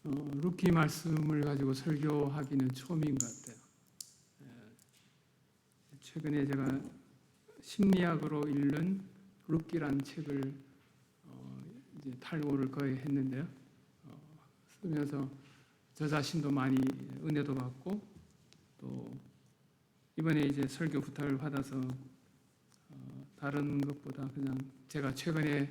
루키 말씀을 가지고 설교하기는 처음인 것 같아요. 최근에 제가 심리학으로 읽는 루키라는 책을 이제 탈고를 거의 했는데요. 쓰면서 저 자신도 많이 은혜도 받고, 또 이번에 이제 설교 부탁을 받아서 다른 것보다 그냥 제가 최근에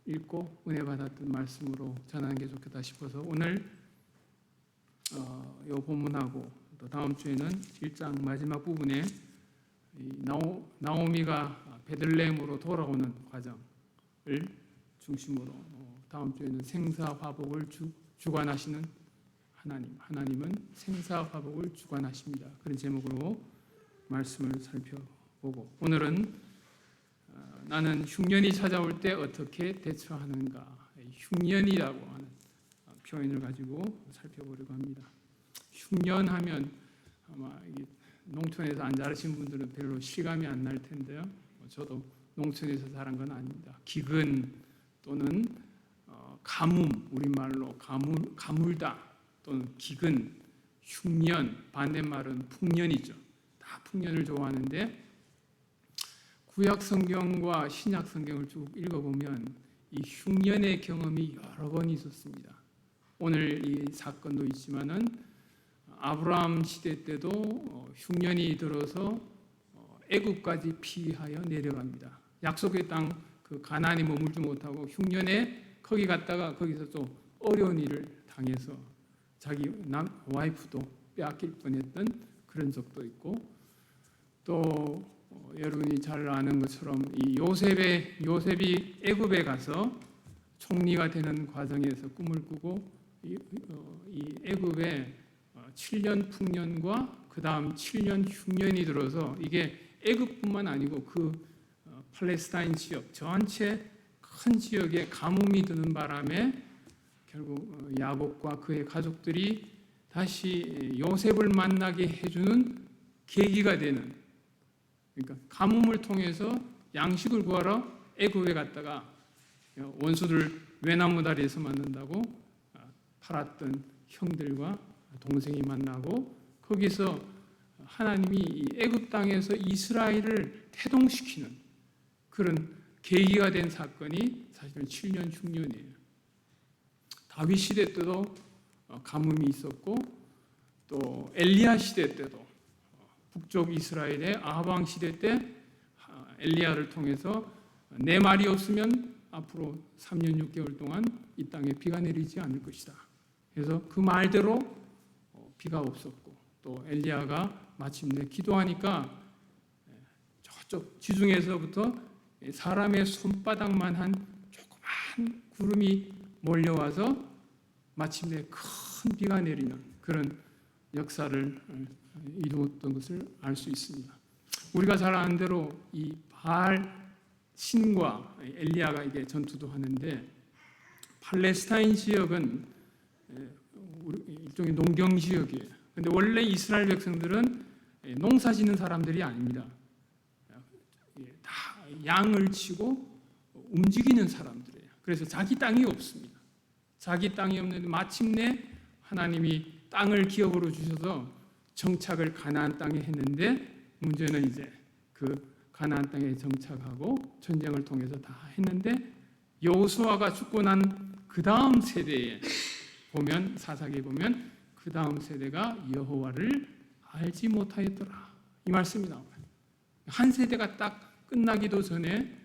읽고 은혜 받았던 말씀으로 전하는 게 좋겠다 싶어서 오늘 이 본문하고 또 다음 주에는 1장 마지막 부분에 나오미가 베들레헴으로 돌아오는 과정을 중심으로, 다음 주에는 생사화복을 주관하시는 하나님은 생사화복을 주관하십니다. 그런 제목으로 말씀을 살펴보고, 오늘은 나는 흉년이 찾아올 때 어떻게 대처하는가, 흉년이라고 하는 표현을 가지고 살펴보려고 합니다. 흉년하면 아마 농촌에서 안 자라신 분들은 별로 실감이 안 날 텐데요. 저도 농촌에서 자란 건 아닙니다. 기근 또는 가뭄, 우리말로 가물다 또는 기근, 흉년, 반대말은 풍년이죠. 다 풍년을 좋아하는데, 구약 성경과 신약 성경을 쭉 읽어보면 이 흉년의 경험이 여러 번 있었습니다. 오늘 이 사건도 있지만은 아브라함 시대 때도 흉년이 들어서 애굽까지 피하여 내려갑니다. 약속의 땅 그 가나안에 머물지 못하고 흉년에 거기 갔다가 거기서 좀 어려운 일을 당해서 자기 와이프도 빼앗길 뻔했던 그런 적도 있고, 또 여러분이 잘 아는 것처럼 이 요셉이 애굽에 가서 총리가 되는 과정에서 꿈을 꾸고 이 애굽에 7년 풍년과 그 다음 7년 흉년이 들어서 이게 애굽뿐만 아니고 그 팔레스타인 지역 전체 큰 지역에 가뭄이 드는 바람에 결국 야곱과 그의 가족들이 다시 요셉을 만나게 해주는 계기가 되는, 그러니까 가뭄을 통해서 양식을 구하러 애굽에 갔다가 원수들 외나무 다리에서 만난다고 팔았던 형들과 동생이 만나고, 거기서 하나님이 이 애굽 땅에서 이스라엘을 태동시키는 그런 계기가 된 사건이 사실은 7년 흉년이에요. 다윗 시대 때도 가뭄이 있었고, 또 엘리야 시대 때도 북쪽 이스라엘의 아합 왕 시대 때 엘리야를 통해서 내 말이 없으면 앞으로 3년 6개월 동안 이 땅에 비가 내리지 않을 것이다. 그래서 그 말대로 비가 없었고, 또 엘리야가 마침내 기도하니까 저쪽 지중해에서부터 사람의 손바닥만 한 조그만 구름이 몰려와서 마침내 큰 비가 내리는 그런 역사를 이루었던 것을 알 수 있습니다. 우리가 잘 아는 대로 이 바알 신과 엘리야가 이게 전투도 하는데, 팔레스타인 지역은 일종의 농경 지역이에요. 근데 원래 이스라엘 백성들은 농사 짓는 사람들이 아닙니다. 다 양을 치고 움직이는 사람들이에요. 그래서 자기 땅이 없습니다. 자기 땅이 없는데 마침내 하나님이 땅을 기업으로 주셔서 정착을 가나안 땅에 했는데, 문제는 이제 그 가나안 땅에 정착하고 전쟁을 통해서 다 했는데, 여호수아가 죽고 난 그 다음 세대에 보면, 사사기에 보면 그 다음 세대가 여호와를 알지 못하였더라, 이 말씀이 나와요. 한 세대가 딱 끝나기도 전에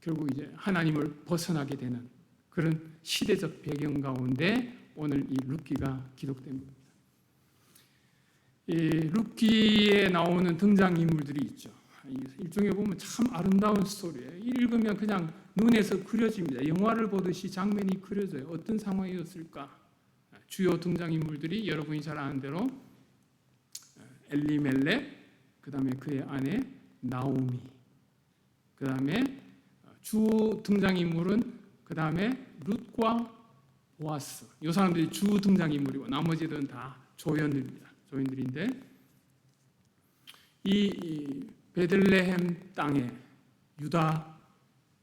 결국 이제 하나님을 벗어나게 되는 그런 시대적 배경 가운데 오늘 이 룻기가 기록됩니다. 이 룻기에 나오는 등장인물들이 있죠. 일종의 보면 참 아름다운 스토리예요. 읽으면 그냥 눈에서 그려집니다. 영화를 보듯이 장면이 그려져요. 어떤 상황이었을까? 주요 등장인물들이 여러분이 잘 아는 대로 엘리멜렉, 그 다음에 그의 아내 나오미, 그 다음에 주 등장인물은 그 다음에 룻과 보아스. 이 사람들이 주 등장인물이고 나머지들은 다 조연들인데, 이 베들레헴 땅에, 유다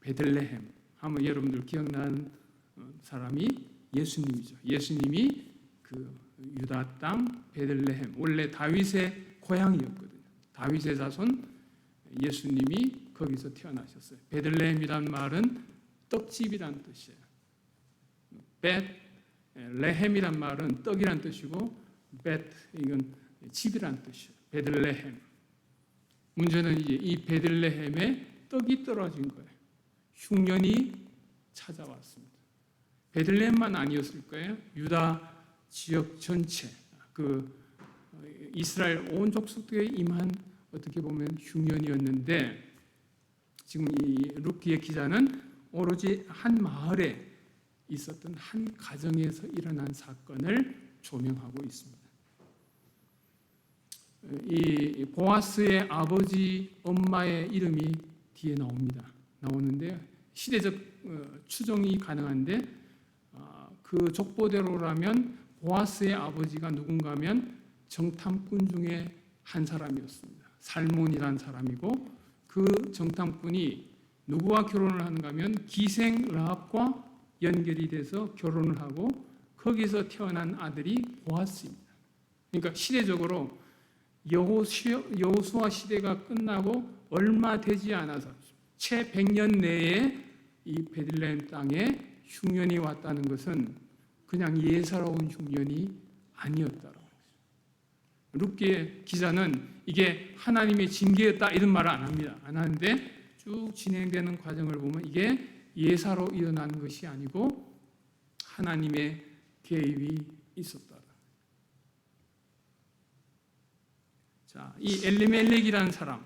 베들레헴 하면 여러분들 기억나는 사람이 예수님이죠. 예수님이 그 유다 땅 베들레헴, 원래 다윗의 고향이었거든요. 다윗의 자손 예수님이 거기서 태어나셨어요. 베들레헴이란 말은 떡집이란 뜻이에요. 베레헴이란 말은 떡이란 뜻이고 이건 집이란 뜻이에요. 베들레헴. 문제는 이제 이 베들레헴에 떡이 떨어진 거예요. 흉년이 찾아왔습니다. 베들레헴만 아니었을 거예요. 유다 지역 전체, 그 이스라엘 온 족속들에 임한 어떻게 보면 흉년이었는데, 지금 이 루키의 기자는 오로지 한 마을에 있었던 한 가정에서 일어난 사건을 조명하고 있습니다. 이 보아스의 아버지, 엄마의 이름이 뒤에 나오는데 시대적 추정이 가능한데, 그 족보대로라면 보아스의 아버지가 누군가면 정탐꾼 중에 한 사람이었습니다. 살몬이라는 사람이고, 그 정탐꾼이 누구와 결혼을 하는가 하면 기생 라합과 연결이 돼서 결혼을 하고 거기서 태어난 아들이 보아스입니다. 그러니까 시대적으로 여호수아 시대가 끝나고 얼마 되지 않아서 채 100년 내에 이 베들레헴 땅에 흉년이 왔다는 것은 그냥 예사로운 흉년이 아니었다라고 했어요. 룻기의 기자는 이게 하나님의 징계였다 이런 말을 안 합니다. 안 하는데 쭉 진행되는 과정을 보면 이게 예사로 일어나는 것이 아니고 하나님의 개입이 있었다. 자, 이 엘리멜렉이라는 사람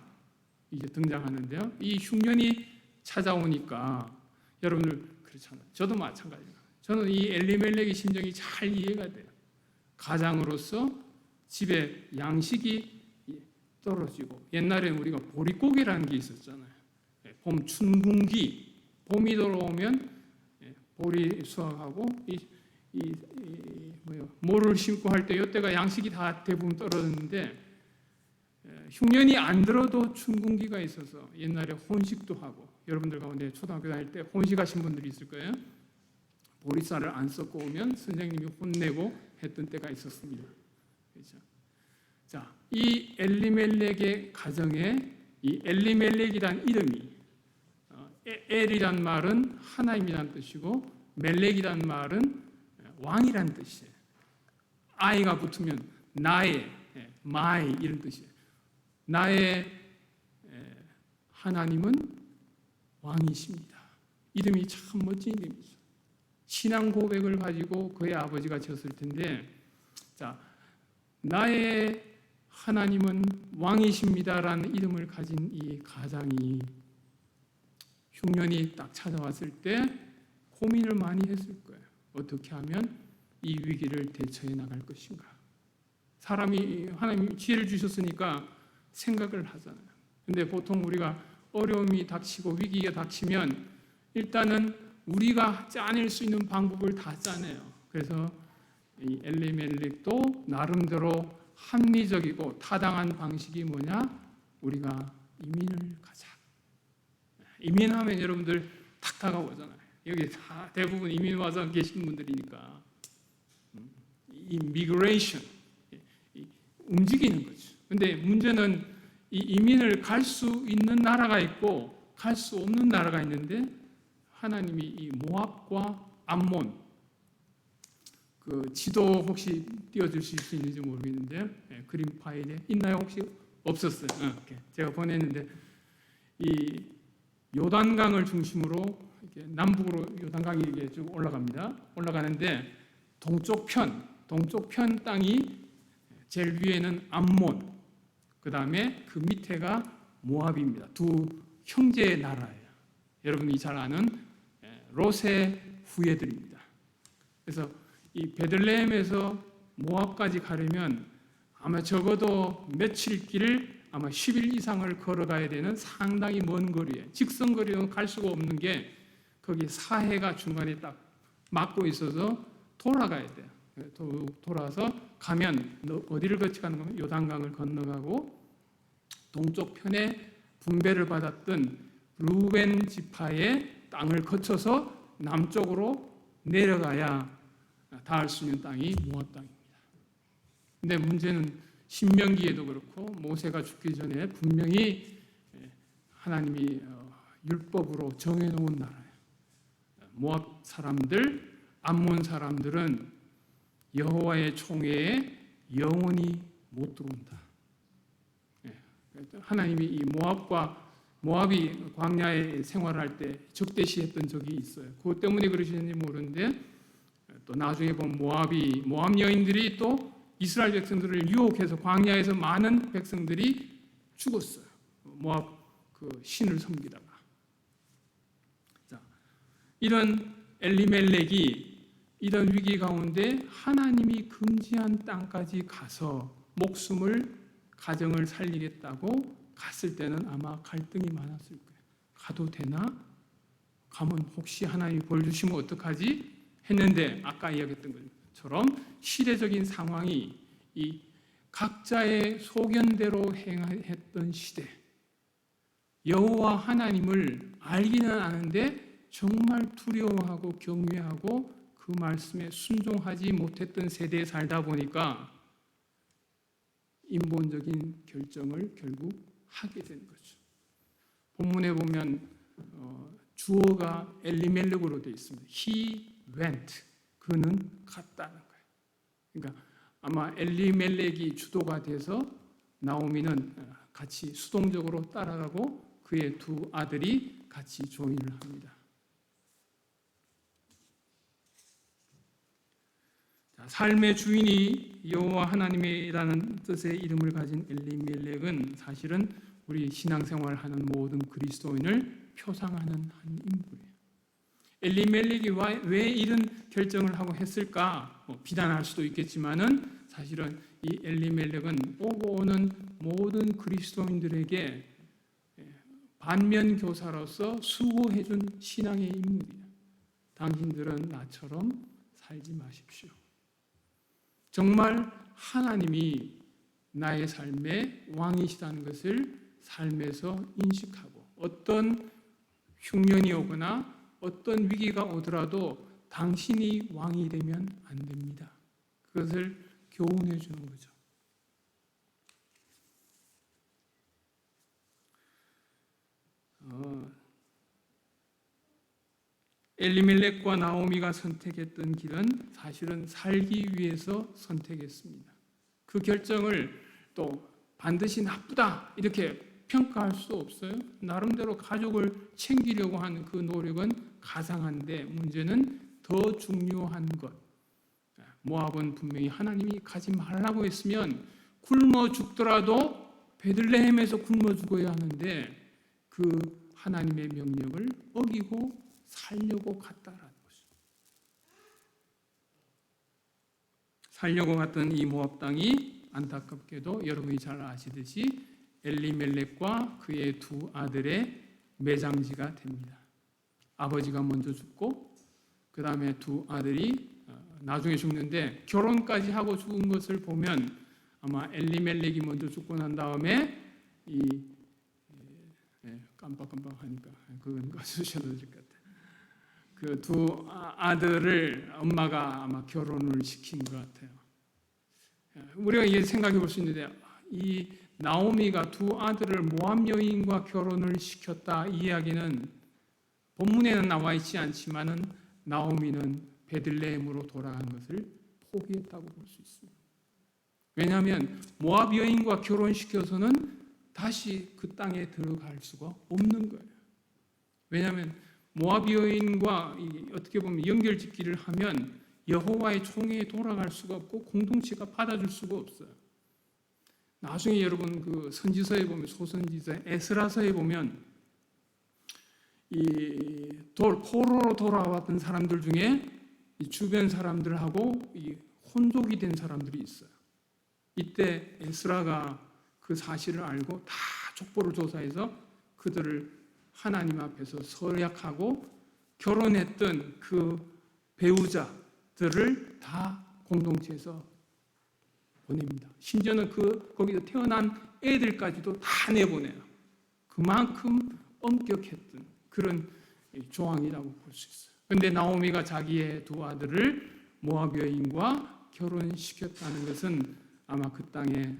이제 등장하는데요. 이 흉년이 찾아오니까 여러분들 그렇잖아요. 저도 마찬가지예요. 저는 이 엘리멜렉의 심정이 잘 이해가 돼요. 가장으로서 집에 양식이 떨어지고, 옛날에 우리가 보릿고개라는 게 있었잖아요. 봄 춘궁기, 봄이 돌아오면 보리 수확하고 모를 심고 할 때 이때가 양식이 다 대부분 떨어졌는데, 흉년이 안 들어도 춘궁기가 있어서 옛날에 혼식도 하고, 여러분들 가운데 초등학교 다닐 때 혼식하신 분들이 있을 거예요. 보리쌀을 안 섞고 오면 선생님이 혼내고 했던 때가 있었습니다. 그렇죠? 자, 이 엘리멜렉의 가정에 이 엘리멜렉이란 이름이, 엘이란 말은 하나님이란 뜻이고 멜렉이란 말은 왕이란 뜻이에요. 아이가 붙으면 나의, 마이 이런 뜻이에요. 나의 하나님은 왕이십니다. 이름이 참 멋진 이름이죠. 신앙 고백을 가지고 그의 아버지가 지었을 텐데, 자, 나의 하나님은 왕이십니다라는 이름을 가진 이 가장이 흉년이 딱 찾아왔을 때 고민을 많이 했을 거예요. 어떻게 하면 이 위기를 대처해 나갈 것인가. 사람이 하나님이 지혜를 주셨으니까 생각을 하잖아요. 근데 보통 우리가 어려움이 닥치고 위기가 닥치면 일단은 우리가 짜낼 수 있는 방법을 다 짜내요. 그래서 이 엘리멜렉도 나름대로 합리적이고 타당한 방식이 뭐냐? 우리가 이민을 가자. 이민하면 여러분들 탁 다가오잖아요. 여기 다 대부분 이민 와서 계신 분들이니까 이미그레이션, 움직이는 거죠. 근데 문제는 이 이민을 갈 수 있는 나라가 있고 갈 수 없는 나라가 있는데, 하나님이 이 모압과 암몬, 그 지도 혹시 띄워주실 수 있는지 모르겠는데요. 그림 파일에 있나요? 혹시 없었어요. 제가 보냈는데, 이 요단강을 중심으로 이렇게 남북으로 요단강이 이렇게 쭉 올라가는데 동쪽 편 땅이 제일 위에는 암몬, 그 다음에 그 밑에가 모압입니다. 두 형제의 나라예요. 여러분이 잘 아는 롯의 후예들입니다. 그래서 이 베들레헴에서 모압까지 가려면 아마 적어도 며칠 길을 아마 10일 이상을 걸어가야 되는 상당히 먼 거리에, 직선거리로 갈 수가 없는 게 거기 사해가 중간에 딱 막고 있어서 돌아가야 돼요. 돌아서 가면 어디를 거쳐가는 거면 요단강을 건너가고 동쪽 편에 분배를 받았던 루벤 지파의 땅을 거쳐서 남쪽으로 내려가야 닿을 수 있는 땅이 모압 땅입니다. 근데 문제는 신명기에도 그렇고 모세가 죽기 전에 분명히 하나님이 율법으로 정해놓은 나라예요. 모압 사람들, 암몬 사람들은 여호와의 총회에 영원히 못 들어온다. 하나님이 이 모압이 광야에 생활할 때 적대시했던 적이 있어요. 그것 때문에 그러시는지 모르는데 또 나중에 보면 모압 여인들이 또 이스라엘 백성들을 유혹해서 광야에서 많은 백성들이 죽었어요. 모압 그 신을 섬기다가. 자, 이런 엘리멜렉이 이런 위기 가운데 하나님이 금지한 땅까지 가서 가정을 살리겠다고 갔을 때는 아마 갈등이 많았을 거예요. 가도 되나? 가면 혹시 하나님이 벌 주시면 어떡하지? 했는데 아까 이야기했던 것처럼 시대적인 상황이 이 각자의 소견대로 행했던 시대, 여호와 하나님을 알기는 아는데 정말 두려워하고 경외하고 그 말씀에 순종하지 못했던 세대에 살다 보니까 인본적인 결정을 결국 하게 된 거죠. 본문에 보면 주어가 엘리멜렉으로 되어 있습니다. He went. 그는 갔다는 거예요. 그러니까 아마 엘리멜렉이 주도가 돼서 나오미는 같이 수동적으로 따라가고 그의 두 아들이 같이 조인을 합니다. 삶의 주인이 여호와 하나님이라는 뜻의 이름을 가진 엘리멜렉은 사실은 우리 신앙생활하는 모든 그리스도인을 표상하는 한 인물이에요. 엘리멜렉이 왜 이런 결정을 하고 했을까? 비난할 수도 있겠지만은 사실은 이 엘리멜렉은 오고 오는 모든 그리스도인들에게 반면교사로서 수고해준 신앙의 인물이에요. 당신들은 나처럼 살지 마십시오. 정말 하나님이 나의 삶의 왕이시다는 것을 삶에서 인식하고 어떤 흉년이 오거나 어떤 위기가 오더라도 당신이 왕이 되면 안 됩니다. 그것을 교훈해 주는 거죠. 엘리멜렉과 나오미가 선택했던 길은 사실은 살기 위해서 선택했습니다. 그 결정을 또 반드시 나쁘다 이렇게 평가할 수 없어요. 나름대로 가족을 챙기려고 하는 그 노력은 가상한데 문제는 더 중요한 것. 모압은 분명히 하나님이 가지 말라고 했으면 굶어 죽더라도 베들레헴에서 굶어 죽어야 하는데 그 하나님의 명령을 어기고 살려고 갔다라는 거죠. 살려고 갔던 이 모압 땅이 안타깝게도 여러분이 잘 아시듯이 엘리멜렉과 그의 두 아들의 매장지가 됩니다. 아버지가 먼저 죽고 그 다음에 두 아들이 나중에 죽는데 결혼까지 하고 죽은 것을 보면 아마 엘리멜렉이 먼저 죽고 난 다음에 깜빡하니까 그건 꺼주셔도 될 것 같아요. 그 두 아들을 엄마가 아마 결혼을 시킨 것 같아요. 우리가 이게 생각해 볼 수 있는데 이 나오미가 두 아들을 모압 여인과 결혼을 시켰다 이 이야기는 본문에는 나와 있지 않지만은 나오미는 베들레헴으로 돌아간 것을 포기했다고 볼 수 있습니다. 왜냐하면 모압 여인과 결혼시켜서는 다시 그 땅에 들어갈 수가 없는 거예요. 왜냐하면 모압 여인과 어떻게 보면 연결짓기를 하면 여호와의 총회에 돌아갈 수가 없고 공동체가 받아줄 수가 없어요. 나중에 여러분 그 선지서에 보면 소선지서 에스라서에 보면 포로로 돌아왔던 사람들 중에 주변 사람들하고 혼족이 된 사람들이 있어요. 이때 에스라가 그 사실을 알고 다 족보를 조사해서 그들을 하나님 앞에서 서약하고 결혼했던 그 배우자들을 다 공동체에서 보냅니다. 심지어는 거기서 태어난 애들까지도 다 내보내요. 그만큼 엄격했던 그런 조항이라고 볼 수 있어요. 그런데 나오미가 자기의 두 아들을 모압 여인과 결혼시켰다는 것은 아마 그 땅에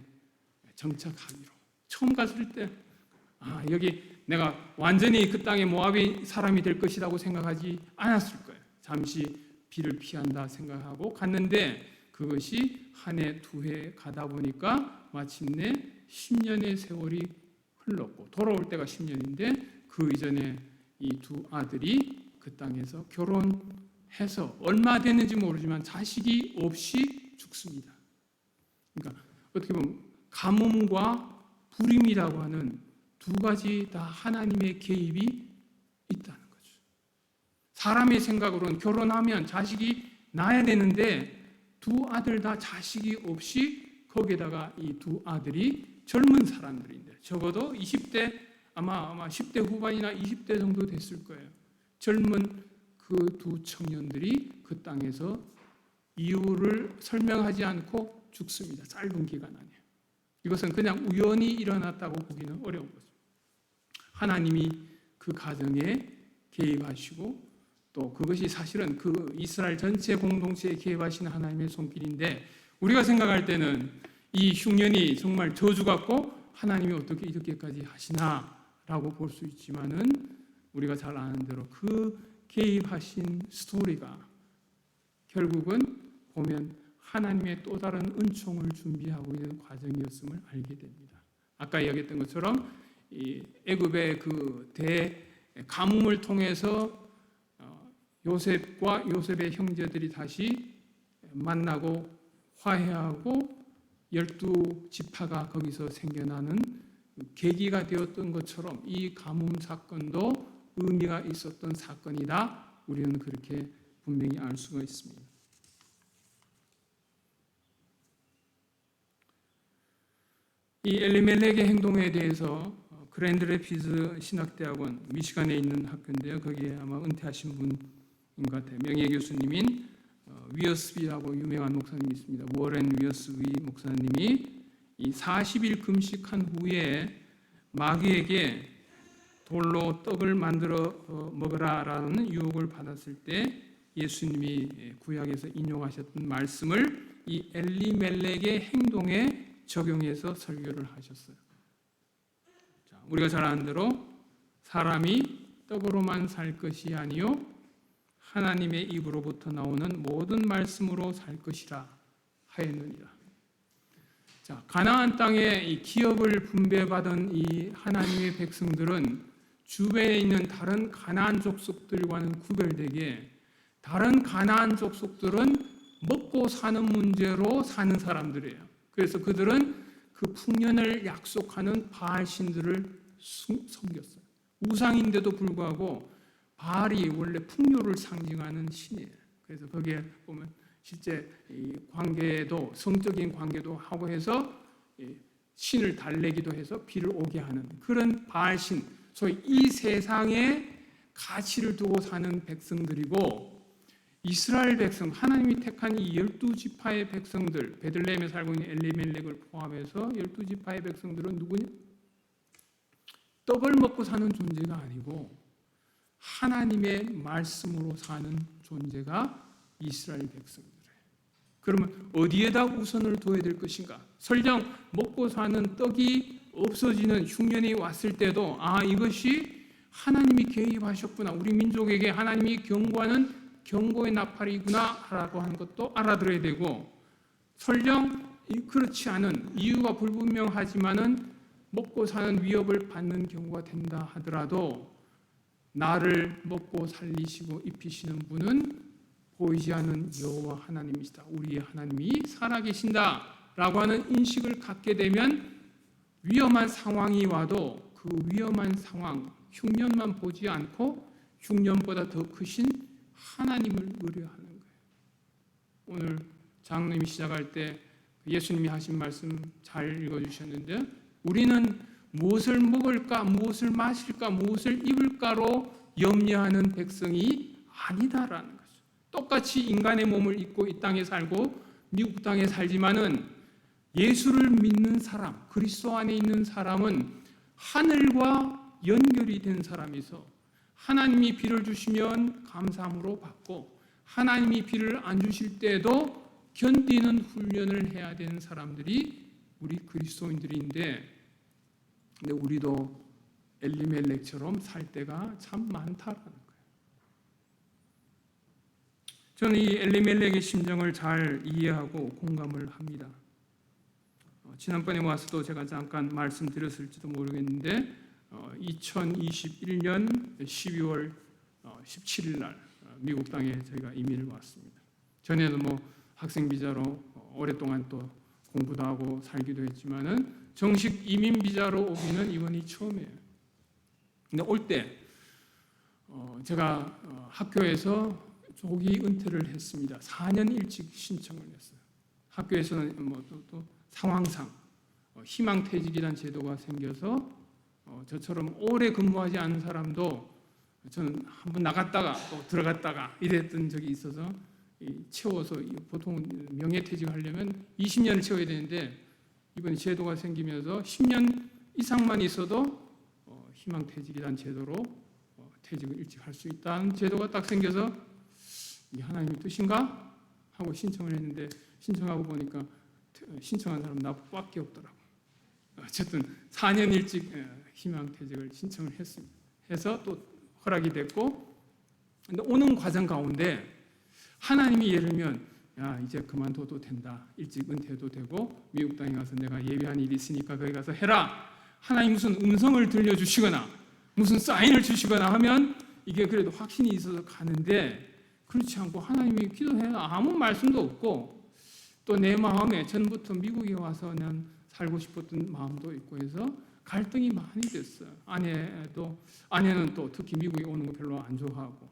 정착하기로, 처음 갔을 때 여기 내가 완전히 그 땅에 모압의 사람이 될 것이라고 생각하지 않았을 거예요. 잠시 비를 피한다 생각하고 갔는데 그것이 한 해, 두 해 가다 보니까 마침내 10년의 세월이 흘렀고, 돌아올 때가 10년인데 그 이전에 이 두 아들이 그 땅에서 결혼해서 얼마 됐는지 모르지만 자식이 없이 죽습니다. 그러니까 어떻게 보면 가뭄과 불임이라고 하는 두 가지 다 하나님의 개입이 있다는 거죠. 사람의 생각으로는 결혼하면 자식이 낳아야 되는데 두 아들 다 자식이 없이, 거기에다가 이 두 아들이 젊은 사람들인데 적어도 20대, 아마 10대 후반이나 20대 정도 됐을 거예요. 젊은 그 두 청년들이 그 땅에서 이유를 설명하지 않고 죽습니다. 짧은 기간 안에. 이것은 그냥 우연히 일어났다고 보기는 어려운 거죠. 하나님이 그 가정에 개입하시고, 또 그것이 사실은 그 이스라엘 전체 공동체에 개입하시는 하나님의 손길인데, 우리가 생각할 때는 이 흉년이 정말 저주 같고 하나님이 어떻게 이렇게까지 하시나라고 볼 수 있지만은, 우리가 잘 아는 대로 그 개입하신 스토리가 결국은 보면 하나님의 또 다른 은총을 준비하고 있는 과정이었음을 알게 됩니다. 아까 이야기했던 것처럼 이 애굽의 그 가뭄을 통해서 요셉과 요셉의 형제들이 다시 만나고 화해하고 12지파가 거기서 생겨나는 계기가 되었던 것처럼 이 가뭄 사건도 의미가 있었던 사건이다. 우리는 그렇게 분명히 알 수가 있습니다. 이 엘리멜렉의 행동에 대해서 그랜드 래피드 신학대학원, 미시간에 있는 학교인데요. 거기에 아마 은퇴하신 분인 것 같아요. 명예 교수님인 위어스비라고 유명한 목사님이 있습니다. 워렌 위어스비 목사님이 이 40일 금식한 후에 마귀에게 돌로 떡을 만들어 먹으라라는 유혹을 받았을 때 예수님이 구약에서 인용하셨던 말씀을 이 엘리멜렉의 행동에 적용해서 설교를 하셨어요. 자, 우리가 잘 아는 대로 사람이 떡으로만 살 것이 아니요 하나님의 입으로부터 나오는 모든 말씀으로 살 것이라 하였느니라. 자, 가나안 땅에 이 기업을 분배받은 이 하나님의 백성들은 주변에 있는 다른 가나안 족속들과는 구별되게, 다른 가나안 족속들은 먹고 사는 문제로 사는 사람들이에요. 그래서 그들은 그 풍년을 약속하는 바알 신들을 섬겼어요. 우상인데도 불구하고 바알이 원래 풍요를 상징하는 신이에요. 그래서 거기에 보면 실제 이 관계도, 성적인 관계도 하고 해서 신을 달래기도 해서 비를 오게 하는 그런 바알 신, 소위 이 세상에 가치를 두고 사는 백성들이고, 이스라엘 백성, 하나님이 택한 이 12지파의 백성들, 베들레헴에 살고 있는 엘리멜렉을 포함해서 12지파의 백성들은 누구냐? 떡을 먹고 사는 존재가 아니고 하나님의 말씀으로 사는 존재가 이스라엘 백성들이에요. 그러면 어디에다 우선을 둬야 될 것인가? 설령 먹고 사는 떡이 없어지는 흉년이 왔을 때도 이것이 하나님이 개입하셨구나, 우리 민족에게 하나님이 경고하는 경고의 나팔이구나 라고 하는 것도 알아들어야 되고, 설령 그렇지 않은, 이유가 불분명하지만은 먹고 사는 위협을 받는 경우가 된다 하더라도 나를 먹고 살리시고 입히시는 분은 보이지 않는 여호와 하나님이시다, 우리의 하나님이 살아계신다 라고 하는 인식을 갖게 되면 위험한 상황이 와도 그 위험한 상황, 흉년만 보지 않고 흉년보다 더 크신 하나님을 의뢰하는 거예요. 오늘 장로님이 시작할 때 예수님이 하신 말씀 잘 읽어주셨는데, 우리는 무엇을 먹을까, 무엇을 마실까, 무엇을 입을까로 염려하는 백성이 아니다라는 거죠. 똑같이 인간의 몸을 입고 이 땅에 살고 미국 땅에 살지만은 예수를 믿는 사람, 그리스도 안에 있는 사람은 하늘과 연결이 된 사람이서 하나님이 비를 주시면 감사함으로 받고 하나님이 비를 안 주실 때도 견디는 훈련을 해야 되는 사람들이 우리 그리스도인들인데, 근데 우리도 엘리멜렉처럼 살 때가 참 많다라는 거예요. 저는 이 엘리멜렉의 심정을 잘 이해하고 공감을 합니다. 지난번에 와서도 제가 잠깐 말씀드렸을지도 모르겠는데 2021년 12월 17일 날 미국 땅에 저희가 이민을 왔습니다. 전에도 학생 비자로 오랫동안 또 공부도 하고 살기도 했지만은 정식 이민 비자로 오기는 이번이 처음이에요. 근데 올 때 제가 학교에서 조기 은퇴를 했습니다. 4년 일찍 신청을 했어요. 학교에서는 또 상황상 희망퇴직이라는 제도가 생겨서 저처럼 오래 근무하지 않은 사람도 저는 한번 나갔다가 또 들어갔다가 이랬던 적이 있어서 채워서 보통 명예퇴직을 하려면 20년을 채워야 되는데 이번에 제도가 생기면서 10년 이상만 있어도 희망퇴직이라는 제도로 퇴직을 일찍 할 수 있다는 제도가 딱 생겨서 이게 하나님의 뜻인가? 하고 신청을 했는데 신청하고 보니까 신청한 사람 나밖에 없더라고요. 어쨌든 4년 일찍 희망퇴직을 신청을 했습니다. 해서 또 허락이 됐고, 근데 오는 과정 가운데 하나님이 예를 들면 야 이제 그만둬도 된다, 일찍 은퇴해도 되고 미국 땅에 가서 내가 예비한 일이 있으니까 거기 가서 해라, 하나님 무슨 음성을 들려주시거나 무슨 사인을 주시거나 하면 이게 그래도 확신이 있어서 가는데, 그렇지 않고 하나님이 기도해도 아무 말씀도 없고 또 내 마음에 전부터 미국에 와서 난 살고 싶었던 마음도 있고 해서 갈등이 많이 됐어요. 아내는 또 특히 미국에 오는 거 별로 안 좋아하고,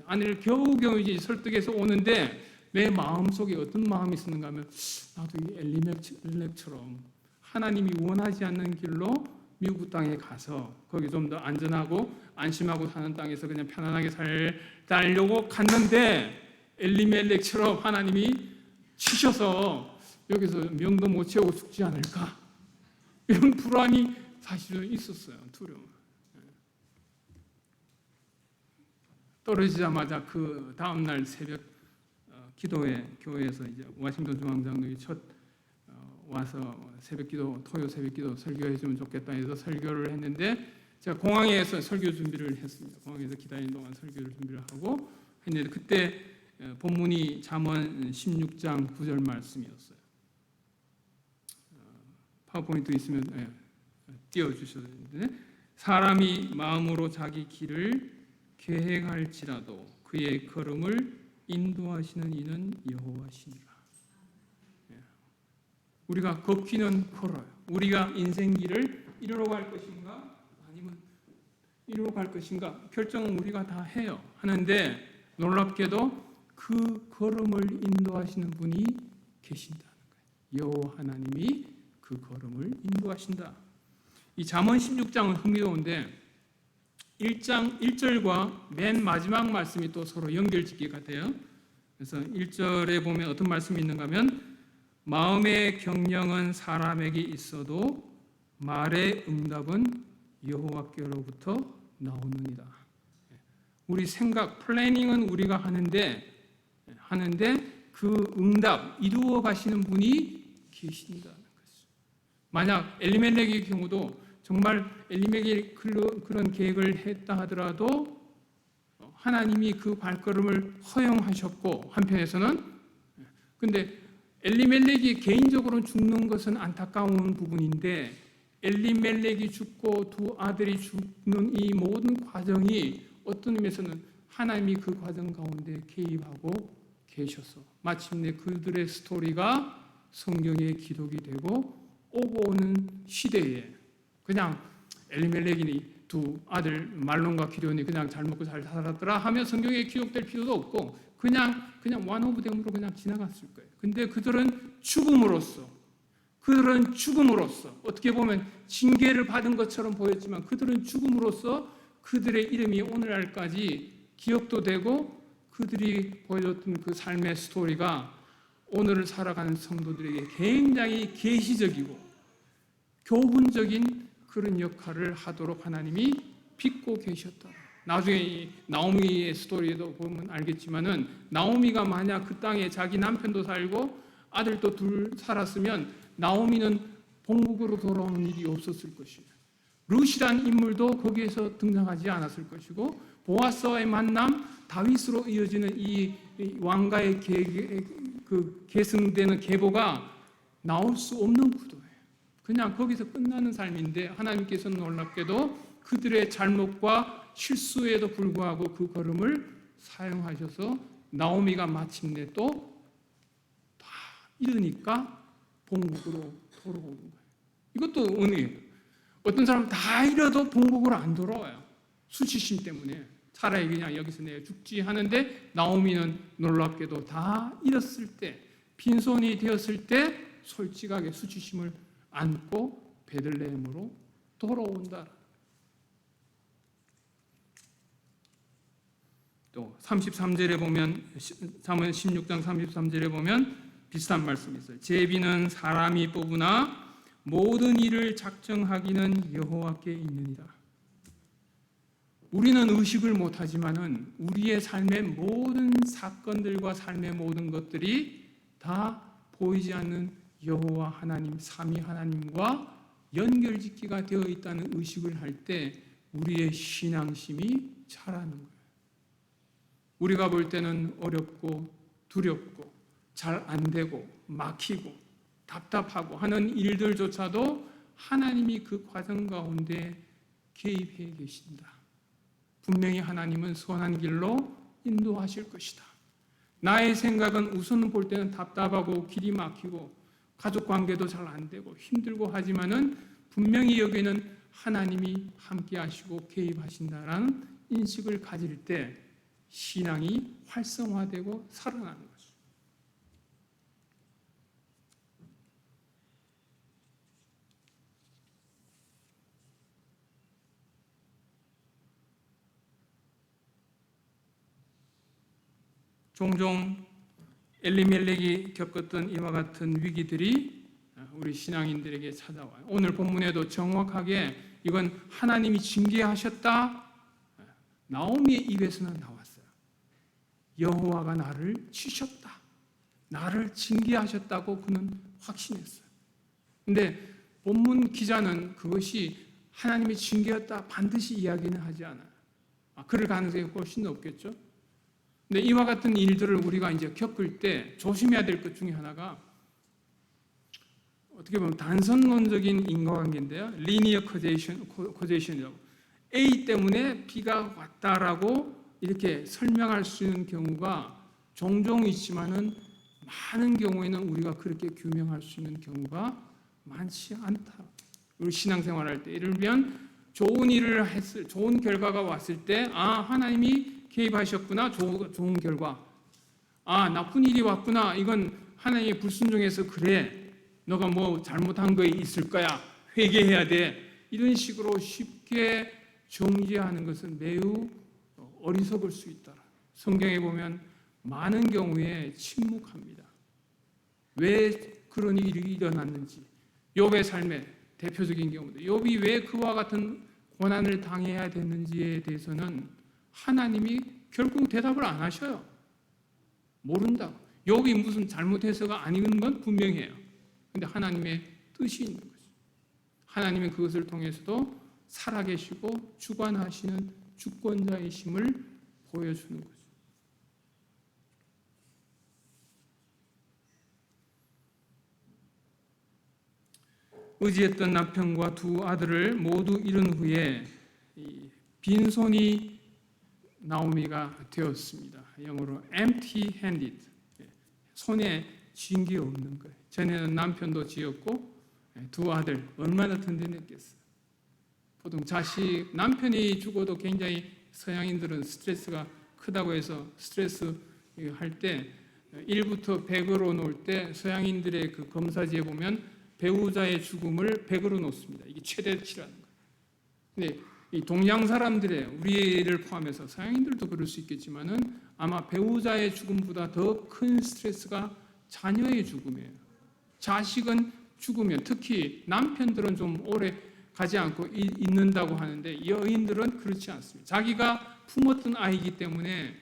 아내를 겨우겨우 이제 설득해서 오는데 내 마음속에 어떤 마음이 있었는가 하면 나도 이 엘리멜렉처럼 하나님이 원하지 않는 길로 미국 땅에 가서 거기 좀 더 안전하고 안심하고 사는 땅에서 그냥 편안하게 살려고 갔는데 엘리멜렉처럼 하나님이 치셔서 여기서 명도 못 채우고 죽지 않을까, 이런 불안이 사실은 있었어요. 두려움. 떨어지자마자 그 다음날 새벽 기도회 교회에서 이제 워싱턴 중앙장로이 첫 와서 새벽기도, 토요 새벽기도 설교해주면 좋겠다 해서 설교를 했는데 제가 공항에서 설교 준비를 했습니다. 공항에서 기다리는 동안 설교를 준비를 하고 했는데 그때 본문이 잠언 16장 9절 말씀이었어요. 파워포인트 있으면 띄워주셔야 되는데, 사람이 마음으로 자기 길을 계획할지라도 그의 걸음을 인도하시는 이는 여호와시니라. 우리가 걷기는 걸어요. 우리가 인생길을 이리로 갈 것인가 아니면 이리로 갈 것인가 결정은 우리가 다 해요. 하는데 놀랍게도 그 걸음을 인도하시는 분이 계신다는 거예요. 여호와 하나님이 그 걸음을 인도하신다. 이 잠언 16장은 흥미로운데 1장 1절과 맨 마지막 말씀이 또 서로 연결짓기 같아요. 그래서 1절에 보면 어떤 말씀이 있는가 하면 마음의 경영은 사람에게 있어도 말의 응답은 여호와께로부터 나오느니라. 우리 생각, 플래닝은 우리가 하는데 그 응답, 이루어 가시는 분이 계신다는 것이죠. 만약 엘리멜렉의 경우도 정말 엘리멜렉이 그런 계획을 했다 하더라도 하나님이 그 발걸음을 허용하셨고, 한편에서는 근데 엘리멜렉이 개인적으로 죽는 것은 안타까운 부분인데 엘리멜렉이 죽고 두 아들이 죽는 이 모든 과정이 어떤 의미에서는 하나님이 그 과정 가운데 개입하고 계셔서 마침내 그들의 스토리가 성경의 기록이 되고 오고 오는 시대에 그냥 엘리멜렉이니 두 아들 말론과 기럝이 그냥 잘 먹고 잘 살았더라 하면 성경에 기록될 필요도 없고 그냥 완호부댐으로 그냥 지나갔을 거예요. 근데 그들은 죽음으로써 어떻게 보면 징계를 받은 것처럼 보였지만 그들은 죽음으로써 그들의 이름이 오늘날까지 기억도 되고 그들이 보여줬던 그 삶의 스토리가 오늘을 살아가는 성도들에게 굉장히 계시적이고 교훈적인 그런 역할을 하도록 하나님이 빚고 계셨다. 나중에 이 나오미의 스토리에도 보면 알겠지만은 나오미가 만약 그 땅에 자기 남편도 살고 아들도 둘 살았으면 나오미는 본국으로 돌아오는 일이 없었을 것이에요. 룻이란 인물도 거기에서 등장하지 않았을 것이고 보아스와의 만남, 다윗으로 이어지는 이 왕가의 계승되는 계보가 나올 수 없는 구도예요. 그냥 거기서 끝나는 삶인데 하나님께서는 놀랍게도 그들의 잘못과 실수에도 불구하고 그 걸음을 사용하셔서 나오미가 마침내 또 다 잃으니까 본국으로 돌아오는 거예요. 이것도 은혜예요. 어떤 사람은 다 잃어도 본국으로 안 돌아와요. 수치심 때문에. 차라리 그냥 여기서 내가 죽지 하는데 나오미는 놀랍게도 다 잃었을 때, 빈손이 되었을 때 솔직하게 수치심을 안고 베들레헴으로 돌아온다. 또 33절에 보면 잠언 16장 33절에 보면 비슷한 말씀이 있어요. 제비는 사람이 뽑으나 모든 일을 작정하기는 여호와께 있느니라. 우리는 의식을 못하지만은 우리의 삶의 모든 사건들과 삶의 모든 것들이 다 보이지 않는 여호와 하나님, 삼위 하나님과 연결짓기가 되어 있다는 의식을 할 때 우리의 신앙심이 자라는 거예요. 우리가 볼 때는 어렵고 두렵고 잘 안 되고 막히고 답답하고 하는 일들조차도 하나님이 그 과정 가운데 개입해 계신다. 분명히 하나님은 선한 길로 인도하실 것이다. 나의 생각은 우선 볼 때는 답답하고 길이 막히고 가족 관계도 잘 안 되고 힘들고 하지만은 분명히 여기는 하나님이 함께 하시고 개입하신다라는 인식을 가질 때 신앙이 활성화되고 살아나는 거죠. 종종 엘리멜렉이 겪었던 이와 같은 위기들이 우리 신앙인들에게 찾아와요. 오늘 본문에도 정확하게 이건 하나님이 징계하셨다. 나오미의 입에서는 나왔어요. 여호와가 나를 치셨다. 나를 징계하셨다고 그는 확신했어요. 근데 본문 기자는 그것이 하나님의 징계였다 반드시 이야기는 하지 않아요. 그럴 가능성이 훨씬 높겠죠. 근데 이와 같은 일들을 우리가 이제 겪을 때 조심해야 될 것 중에 하나가 어떻게 보면 단선론적인 인과관계인데요. 리니어 코제이션이라고 A 때문에 B가 왔다라고 이렇게 설명할 수 있는 경우가 종종 있지만은 많은 경우에는 우리가 그렇게 규명할 수 있는 경우가 많지 않다. 우리 신앙생활할 때 예를 들면 좋은 일을 했을 좋은 결과가 왔을 때 하나님이 개입하셨구나. 좋은 결과. 나쁜 일이 왔구나. 이건 하나님의 불순종해서 그래. 너가 뭐 잘못한 거 있을 거야. 회개해야 돼. 이런 식으로 쉽게 정죄하는 것은 매우 어리석을 수 있다. 성경에 보면 많은 경우에 침묵합니다. 왜 그런 일이 일어났는지. 욥의 삶의 대표적인 경우도 욥이 왜 그와 같은 고난을 당해야 됐는지에 대해서는 하나님이 결국 대답을 안 하셔요. 모른다. 욥이 무슨 잘못해서가 아닌 건 분명해요. 근데 하나님의 뜻이 있는 거죠. 하나님은 그것을 통해서도 살아계시고 주관하시는 주권자이심을 보여주는 거죠. 의지했던 남편과 두 아들을 모두 잃은 후에 빈손이 나오미가 되었습니다. 영어로 empty-handed. 손에 쥔 게 없는 거예요. 전에는 남편도 지었고 두 아들 얼마나 든든했겠어요. 보통 남편이 죽어도 굉장히 서양인들은 스트레스가 크다고 해서 스트레스 할 때 1부터 100으로 놓을 때 서양인들의 그 검사지에 보면 배우자의 죽음을 100으로 놓습니다. 이게 최대치라는 거예요. 근데 이 동양 사람들의 우리를 포함해서 서양인들도 그럴 수 있겠지만은 아마 배우자의 죽음보다 더 큰 스트레스가 자녀의 죽음이에요. 자식은 죽으면 특히 남편들은 좀 오래 가지 않고 있는다고 하는데 여인들은 그렇지 않습니다. 자기가 품었던 아이이기 때문에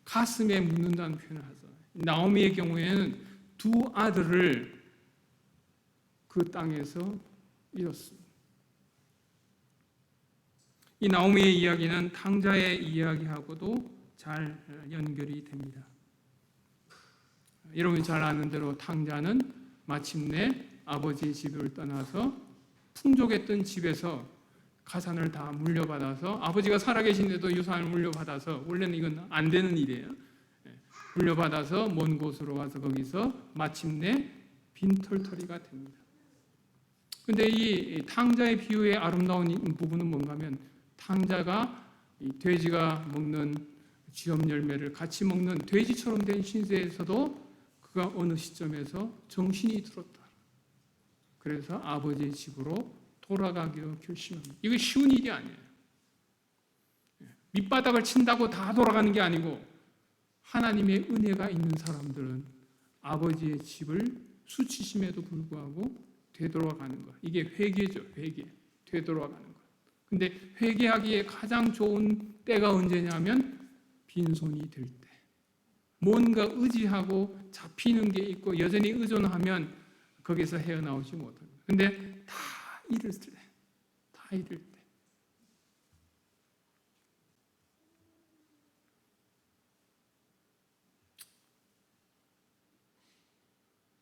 가슴에 묻는다는 표현을 하죠. 나오미의 경우에는 두 아들을 그 땅에서 잃었습니다. 이 나오미의 이야기는 탕자의 이야기하고도 잘 연결이 됩니다. 여러분이 잘 아는 대로 탕자는 마침내 아버지의 집을 떠나서 풍족했던 집에서 가산을 다 물려받아서 아버지가 살아계신데도 유산을 물려받아서 원래는 이건 안 되는 일이에요. 물려받아서 먼 곳으로 가서 거기서 마침내 빈털터리가 됩니다. 근데 이 탕자의 비유의 아름다운 부분은 뭔가 하면 탕자가 이 돼지가 먹는 쥐엄 열매를 같이 먹는 돼지처럼 된 신세에서도 그가 어느 시점에서 정신이 들었다. 그래서 아버지의 집으로 돌아가기로 결심합니다. 이거 쉬운 일이 아니에요. 밑바닥을 친다고 다 돌아가는 게 아니고 하나님의 은혜가 있는 사람들은 아버지의 집을 수치심에도 불구하고 되돌아가는 것. 이게 회개죠. 회개. 되돌아가는 것. 근데 회개하기에 가장 좋은 때가 언제냐면 빈손이 들 때. 뭔가 의지하고 잡히는 게 있고 여전히 의존하면 거기서 헤어나오지 못합니다. 근데 다 잃을 때. 다 잃을 때.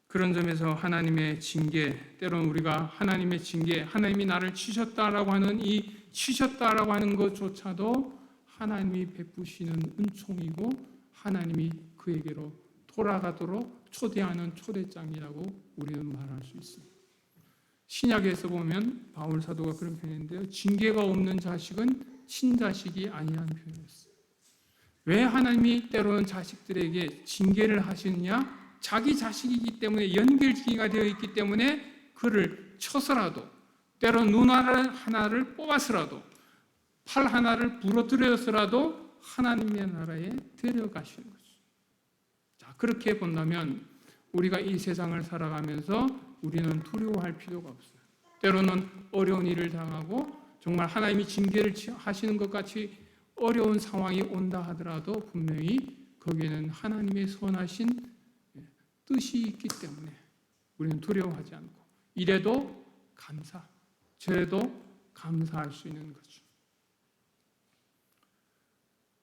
그런 점에서 하나님의 징계, 때로는 우리가 하나님의 징계, 하나님이 나를 치셨다라고 하는 이 치셨다라고 하는 것조차도 하나님이 베푸시는 은총이고 하나님이 그에게로 돌아가도록 초대하는 초대장이라고 우리는 말할 수 있습니다. 신약에서 보면 바울 사도가 그런 표현인데요. 징계가 없는 자식은 친자식이 아니라는 표현이었어요. 왜 하나님이 때로는 자식들에게 징계를 하시느냐? 자기 자식이기 때문에 연결지기가 되어 있기 때문에 그를 쳐서라도 때로는 눈 하나를 뽑아서라도 팔 하나를 부러뜨려서라도 하나님의 나라에 데려가시는 거죠. 자, 그렇게 본다면 우리가 이 세상을 살아가면서 우리는 두려워할 필요가 없어요. 때로는 어려운 일을 당하고 정말 하나님이 징계를 하시는 것 같이 어려운 상황이 온다 하더라도 분명히 거기에는 하나님의 선하신 뜻이 있기 때문에 우리는 두려워하지 않고 이래도 감사, 저래도 감사할 수 있는 거죠.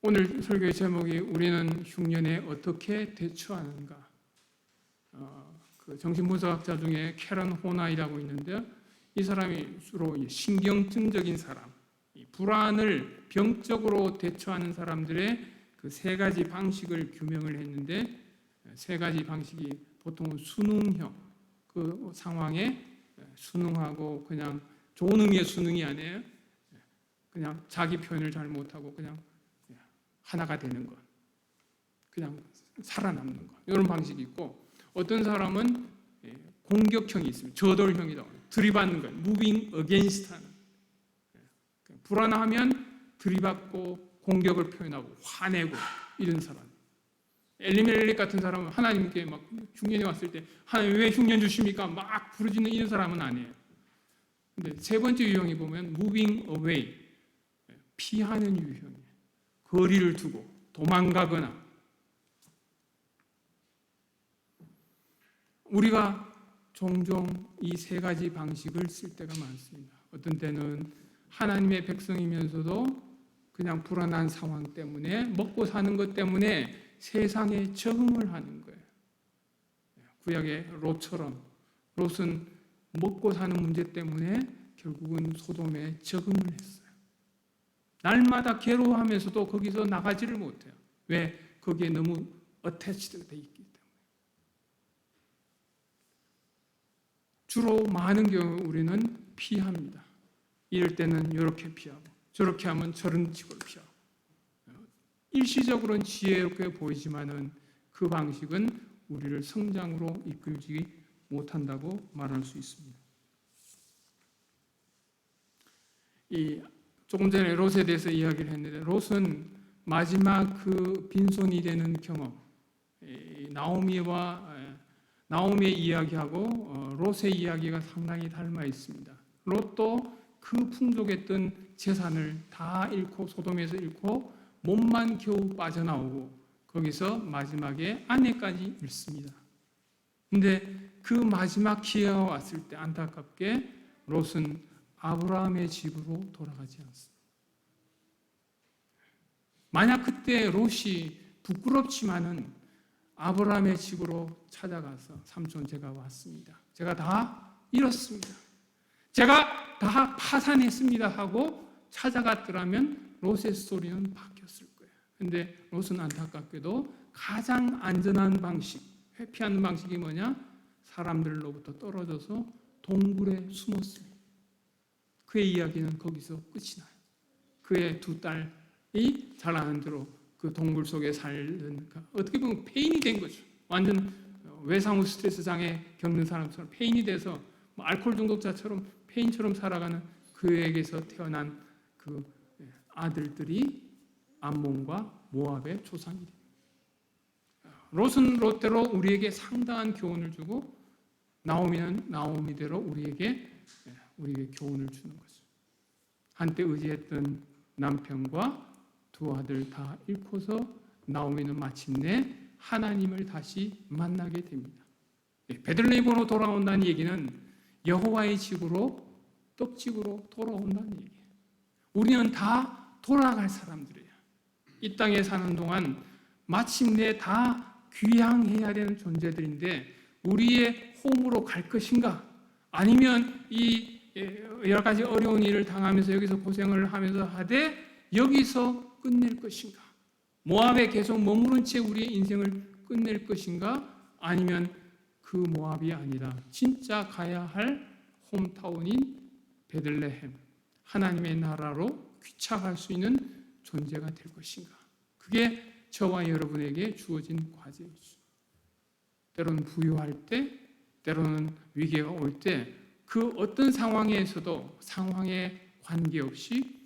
오늘 설교의 제목이 우리는 흉년에 어떻게 대처하는가. 그 정신분석학자 중에 캐런 호나이라고 있는데요. 이 사람이 주로 신경증적인 사람, 불안을 병적으로 대처하는 사람들의 그 세 가지 방식을 규명을 했는데 세 가지 방식이 보통 수능형 그 상황에 순응하고 그냥 좋은 의미의 수능이 아니에요. 그냥 자기 표현을 잘 못하고 그냥 하나가 되는 것, 그냥 살아남는 것 이런 방식이 있고 어떤 사람은 공격형이 있습니다. 저돌형이라고 들이받는 것, moving against 하는 불안하면 들이받고 공격을 표현하고 화내고 이런 사람. 엘리멜렉 같은 사람은 하나님께 막 흉년이 왔을 때 하나님 왜 흉년 주십니까? 막 부르짖는 이런 사람은 아니에요. 근데 세 번째 유형이 보면 moving away, 피하는 유형이에요. 거리를 두고 도망가거나. 우리가 종종 이 세 가지 방식을 쓸 때가 많습니다. 어떤 때는 하나님의 백성이면서도 그냥 불안한 상황 때문에 먹고 사는 것 때문에 세상에 적응을 하는 거예요. 구약의 롯처럼 롯은 먹고 사는 문제 때문에 결국은 소돔에 적응을 했어요. 날마다 괴로워하면서도 거기서 나가지를 못해요. 왜? 거기에 너무 어태치되어 있기 때문에. 주로 많은 경우 우리는 피합니다. 이럴 때는 이렇게 피하고 저렇게 하면 저런 식으로 피하고 일시적으로는 지혜롭게 보이지만은 그 방식은 우리를 성장으로 이끌지 못한다고 말할 수 있습니다. 조금 전에 롯에 대해서 이야기를 했는데 롯은 마지막 그 빈손이 되는 경험, 나오미의 이야기하고 롯의 이야기가 상당히 닮아 있습니다. 롯도 그 풍족했던 재산을 다 잃고 소돔에서 잃고 몸만 겨우 빠져나오고 거기서 마지막에 아내까지 잃습니다. 근데 그 마지막 기회가 왔을 때 안타깝게 롯은 아브라함의 집으로 돌아가지 않습니다. 만약 그때 롯이 부끄럽지만은 아브라함의 집으로 찾아가서 삼촌 제가 왔습니다. 제가 다 잃었습니다. 제가 다 파산했습니다 하고 찾아갔더라면 롯의 스토리는 바뀌었을 거예요. 근데 롯은 안타깝게도 가장 안전한 방식, 회피하는 방식이 뭐냐? 사람들로부터 떨어져서 동굴에 숨었습니다. 그의 이야기는 거기서 끝이 나요. 그의 두 딸이 잘 아는 대로 그 동굴 속에 살던 어떻게 보면 폐인이 된 거죠. 완전 외상후 스트레스 장애 겪는 사람처럼 폐인이 돼서 알코올 중독자처럼 폐인처럼 살아가는 그에게서 태어난 그 아들들이 암몬과 모압의 조상이 됩니다. 롯은 롯대로 우리에게 상당한 교훈을 주고 나오미는 나오미대로 우리에게 교훈을 주는 거죠. 한때 의지했던 남편과 두 아들 다 잃고서 나오미는 마침내 하나님을 다시 만나게 됩니다. 베들레헴으로 돌아온다는 얘기는 여호와의 집으로 떡집으로 돌아온다는 얘기예요. 우리는 다 돌아갈 사람들이에요. 이 땅에 사는 동안 마침내 다 귀향해야 되는 존재들인데 우리의 홈으로 갈 것인가? 아니면 이 여러 가지 어려운 일을 당하면서 여기서 고생을 하면서 하되 여기서 끝낼 것인가? 모압에 계속 머무른 채 우리의 인생을 끝낼 것인가? 아니면 그 모압이 아니라 진짜 가야 할 홈타운인 베들레헴, 하나님의 나라로 귀착할 수 있는 존재가 될 것인가? 그게 저와 여러분에게 주어진 과제이죠. 때로는 부유할 때, 때로는 위기가 올 때 그 어떤 상황에서도 상황에 관계없이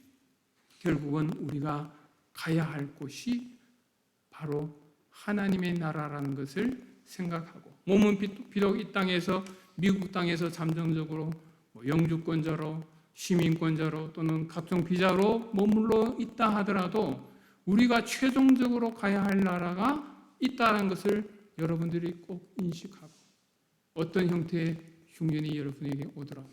결국은 우리가 가야 할 곳이 바로 하나님의 나라라는 것을 생각하고 몸은 비록 이 땅에서 미국 땅에서 잠정적으로 영주권자로 시민권자로 또는 각종 비자로 머물러 있다 하더라도 우리가 최종적으로 가야 할 나라가 있다는 것을 여러분들이 꼭 인식하고 어떤 형태의 흉년이 여러분에게 오더라도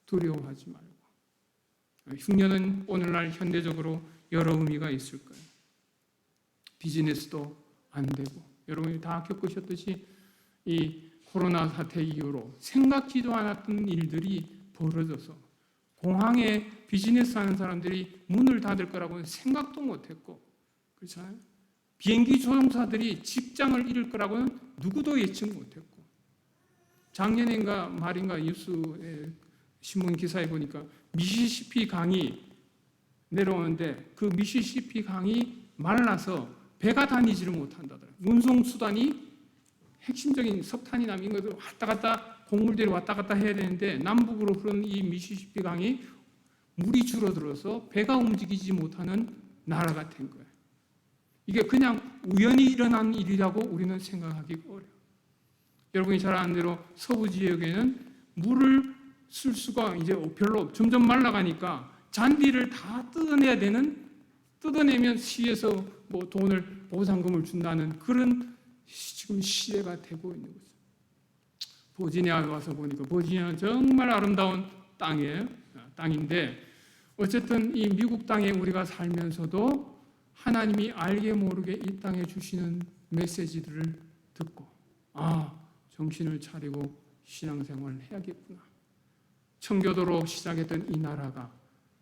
두려워하지 말고 흉년은 오늘날 현대적으로 여러 의미가 있을 거예요. 비즈니스도 안 되고 여러분이 다 겪으셨듯이 이 코로나 사태 이후로 생각지도 않았던 일들이 벌어져서 공항에 비즈니스 하는 사람들이 문을 닫을 거라고는 생각도 못했고 그렇잖아요. 비행기 조종사들이 직장을 잃을 거라고는 누구도 예측 못했고 작년인가 말인가 뉴스에 신문 기사에 보니까 미시시피 강이 내려오는데 그 미시시피 강이 말라서 배가 다니지를 못한다더라고요. 운송수단이 핵심적인 석탄이나 이런 것들 왔다 갔다 곡물들이 왔다 갔다 해야 되는데 남북으로 흐르는 이 미시시피 강이 물이 줄어들어서 배가 움직이지 못하는 나라가 된 거예요. 이게 그냥 우연히 일어난 일이라고 우리는 생각하기 어려워요. 여러분이 잘 아는 대로 서부 지역에는 물을 쓸 수가 이제 별로 점점 말라가니까 잔디를 다 뜯어내면 시에서 뭐 돈을 보상금을 준다는 그런 지금 시대가 되고 있는 거죠. 버지니아에 와서 보니까 버지니아는 정말 아름다운 땅인데 어쨌든 이 미국 땅에 우리가 살면서도 하나님이 알게 모르게 이 땅에 주시는 메시지들을 듣고 정신을 차리고 신앙생활을 해야겠구나. 청교도로 시작했던 이 나라가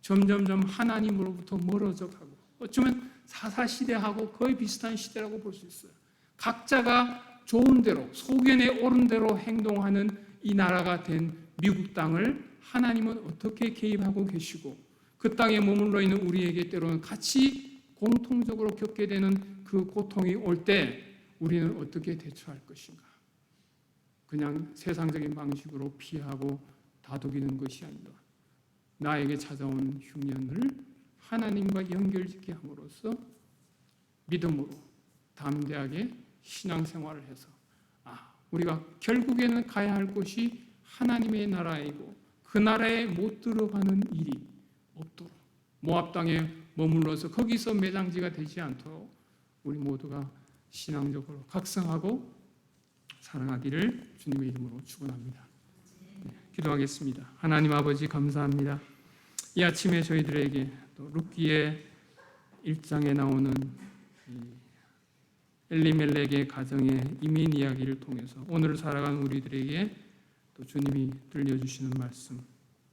점점점 하나님으로부터 멀어져 가고 어쩌면 사사시대하고 거의 비슷한 시대라고 볼 수 있어요. 각자가 좋은 대로 소견에 옳은 대로 행동하는 이 나라가 된 미국 땅을 하나님은 어떻게 개입하고 계시고 그 땅에 머물러 있는 우리에게 때로는 같이 공통적으로 겪게 되는 그 고통이 올 때 우리는 어떻게 대처할 것인가? 그냥 세상적인 방식으로 피하고 다독이는 것이 아니라 나에게 찾아온 흉년을 하나님과 연결짓게 함으로써 믿음으로 담대하게 신앙생활을 해서 우리가 결국에는 가야 할 곳이 하나님의 나라이고 그 나라에 못 들어가는 일이 없도록 모압 땅에 머물러서 거기서 매장지가 되지 않도록 우리 모두가 신앙적으로 각성하고 살아가기를 주님의 이름으로 축원합니다. 기도하겠습니다. 하나님 아버지 감사합니다. 이 아침에 저희들에게 또 룻기의 1장에 나오는 엘리멜렉의 가정의 이민 이야기를 통해서 오늘 살아가는 우리들에게 또 주님이 들려주시는 말씀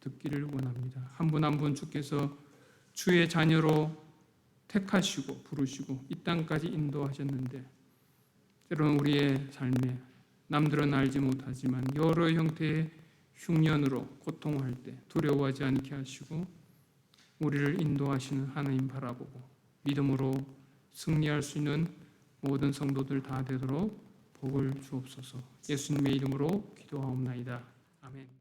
듣기를 원합니다. 한 분 한 분 주께서 주의 자녀로 택하시고 부르시고 이 땅까지 인도하셨는데 때로는 우리의 삶에 남들은 알지 못하지만 여러 형태의 흉년으로 고통할 때 두려워하지 않게 하시고 우리를 인도하시는 하나님 바라보고 믿음으로 승리할 수 있는 모든 성도들 다 되도록 복을 주옵소서. 예수님의 이름으로 기도하옵나이다. 아멘.